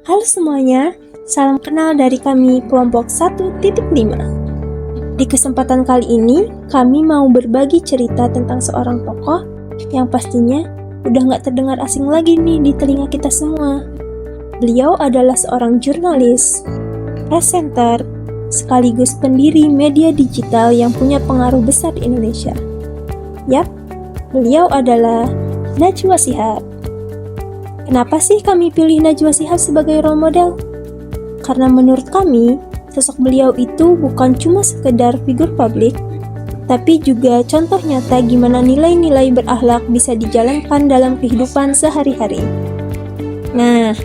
Halo semuanya, salam kenal dari kami kelompok 1.5. Di kesempatan kali ini, kami mau berbagi cerita tentang seorang tokoh yang pastinya udah gak terdengar asing lagi nih di telinga kita semua. Beliau adalah seorang jurnalis, presenter, sekaligus pendiri media digital yang punya pengaruh besar di Indonesia. Yap, beliau adalah Najwa Shihab. Kenapa sih kami pilih Najwa Shihab sebagai role model? Karena menurut kami, sosok beliau itu bukan cuma sekedar figur publik, tapi juga contoh nyata gimana nilai-nilai berakhlak bisa dijalankan dalam kehidupan sehari-hari. Nah,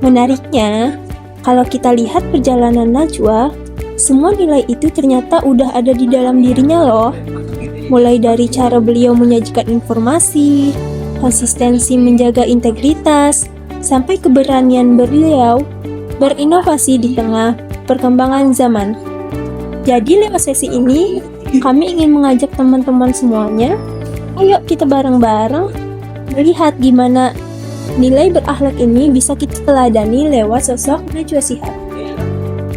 menariknya, kalau kita lihat perjalanan Najwa, semua nilai itu ternyata udah ada di dalam dirinya loh. Mulai dari cara beliau menyajikan informasi, konsistensi menjaga integritas, sampai keberanian beliau berinovasi di tengah perkembangan zaman. Jadi lewat sesi ini, kami ingin mengajak teman-teman semuanya, ayo kita bareng-bareng melihat gimana nilai berakhlak ini bisa kita teladani lewat sosok Najwa Shihab.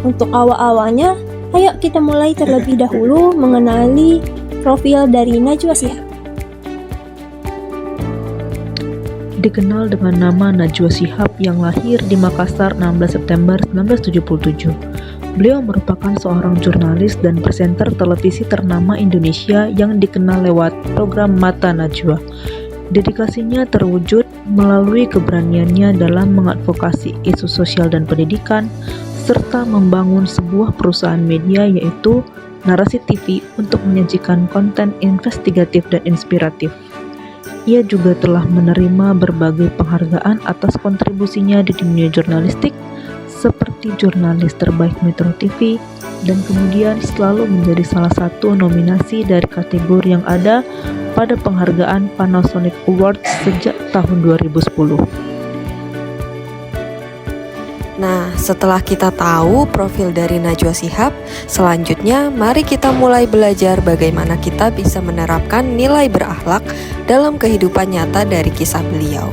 Untuk awal-awalnya, ayo kita mulai terlebih dahulu mengenali profil dari Najwa Shihab. Dikenal dengan nama Najwa Shihab yang lahir di Makassar 16 September 1977. Beliau merupakan seorang jurnalis dan presenter televisi ternama Indonesia yang dikenal lewat program Mata Najwa. Dedikasinya terwujud melalui keberaniannya dalam mengadvokasi isu sosial dan pendidikan, serta membangun sebuah perusahaan media yaitu Narasi TV untuk menyajikan konten investigatif dan inspiratif. Ia juga telah menerima berbagai penghargaan atas kontribusinya di dunia jurnalistik, seperti jurnalis terbaik Metro TV, dan kemudian selalu menjadi salah satu nominasi dari kategori yang ada pada penghargaan Panasonic Awards sejak tahun 2010. Nah, setelah kita tahu profil dari Najwa Shihab, selanjutnya mari kita mulai belajar bagaimana kita bisa menerapkan nilai berakhlak dalam kehidupan nyata dari kisah beliau.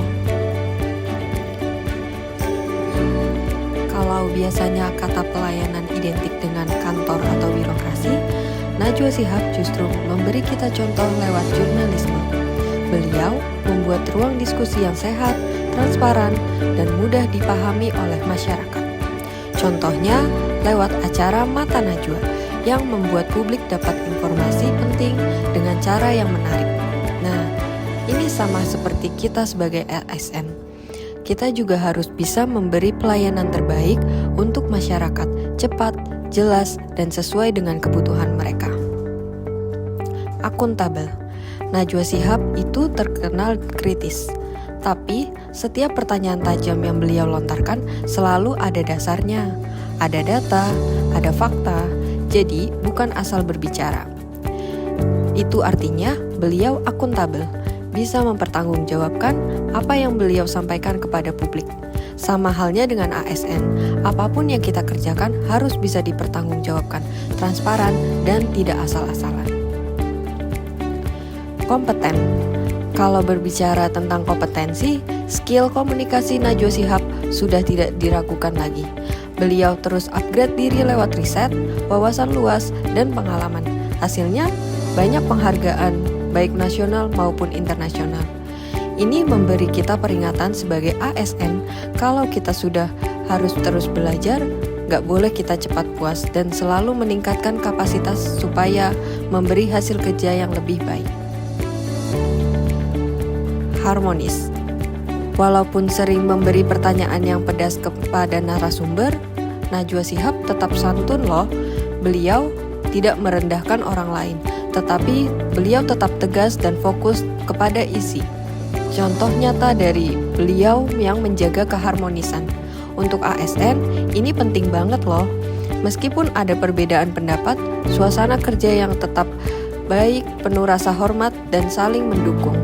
Kalau biasanya kata pelayanan identik dengan kantor atau birokrasi, Najwa Shihab justru memberi kita contoh lewat jurnalisme. Beliau membuat ruang diskusi yang sehat, transparan, dan mudah dipahami oleh masyarakat. Contohnya lewat acara Mata Najwa yang membuat publik dapat informasi penting dengan cara yang menarik. Nah, ini sama seperti kita sebagai ASN. Kita juga harus bisa memberi pelayanan terbaik untuk masyarakat, cepat, jelas, dan sesuai dengan kebutuhan mereka. Akuntabel. Najwa Shihab itu terkenal kritis. Tapi, setiap pertanyaan tajam yang beliau lontarkan selalu ada dasarnya. Ada data, ada fakta, jadi bukan asal berbicara. Itu artinya beliau akuntabel, bisa mempertanggungjawabkan apa yang beliau sampaikan kepada publik. Sama halnya dengan ASN, apapun yang kita kerjakan harus bisa dipertanggungjawabkan, transparan, dan tidak asal-asalan. Kompeten. Kalau berbicara tentang kompetensi, skill komunikasi Najwa Shihab sudah tidak diragukan lagi. Beliau terus upgrade diri lewat riset, wawasan luas, dan pengalaman. Hasilnya, banyak penghargaan, baik nasional maupun internasional. Ini memberi kita peringatan sebagai ASN, kalau kita sudah harus terus belajar, gak boleh kita cepat puas, dan selalu meningkatkan kapasitas supaya memberi hasil kerja yang lebih baik. Harmonis. Walaupun sering memberi pertanyaan yang pedas kepada narasumber, Najwa Shihab tetap santun loh. Beliau tidak merendahkan orang lain, tetapi beliau tetap tegas dan fokus kepada isi. Contoh nyata dari beliau yang menjaga keharmonisan. Untuk ASN, ini penting banget loh. Meskipun ada perbedaan pendapat, suasana kerja yang tetap baik, penuh rasa hormat, dan saling mendukung.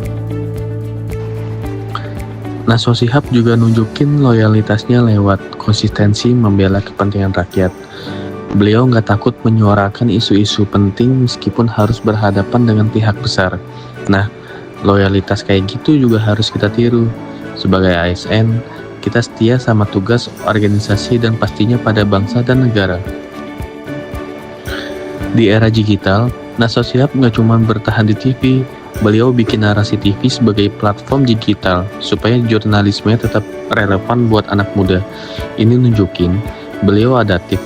Najwa Shihab juga nunjukin loyalitasnya lewat konsistensi membela kepentingan rakyat. Beliau nggak takut menyuarakan isu-isu penting meskipun harus berhadapan dengan pihak besar. Nah, loyalitas kayak gitu juga harus kita tiru. Sebagai ASN, kita setia sama tugas, organisasi, dan pastinya pada bangsa dan negara. Di era digital, Najwa Shihab nggak cuma bertahan di TV, beliau bikin Narasi TV sebagai platform digital supaya jurnalismenya tetap relevan buat anak muda. Ini nunjukin beliau adaptif,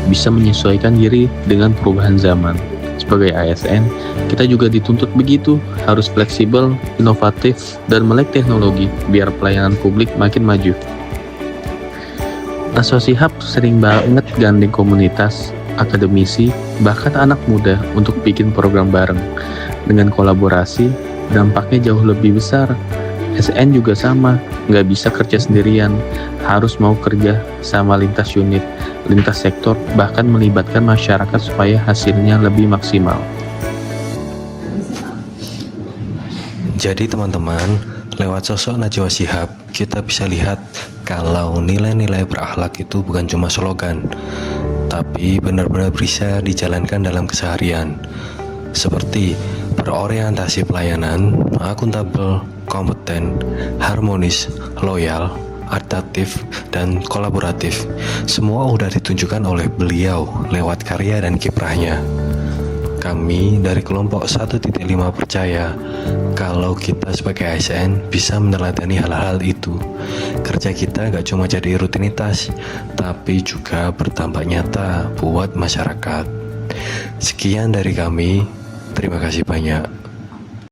bisa menyesuaikan diri dengan perubahan zaman. Sebagai ASN, kita juga dituntut begitu, harus fleksibel, inovatif, dan melek teknologi biar pelayanan publik makin maju. Najwa Shihab sering banget gandeng komunitas, akademisi, bahkan anak muda untuk bikin program bareng. Dengan kolaborasi, dampaknya jauh lebih besar. SN juga sama, nggak bisa kerja sendirian, harus mau kerja sama lintas unit, lintas sektor, bahkan melibatkan masyarakat supaya hasilnya lebih maksimal. Jadi teman-teman, lewat sosok Najwa Shihab, kita bisa lihat kalau nilai-nilai berakhlak itu bukan cuma slogan, tapi benar-benar bisa dijalankan dalam keseharian. Seperti berorientasi pelayanan, akuntabel, kompeten, harmonis, loyal, adaptif, dan kolaboratif. Semua udah ditunjukkan oleh beliau lewat karya dan kiprahnya. Kami dari kelompok 1.5 percaya kalau kita sebagai ASN bisa meneladani hal-hal itu. Kerja kita gak cuma jadi rutinitas, tapi juga berdampak nyata buat masyarakat. Sekian dari kami, terima kasih banyak.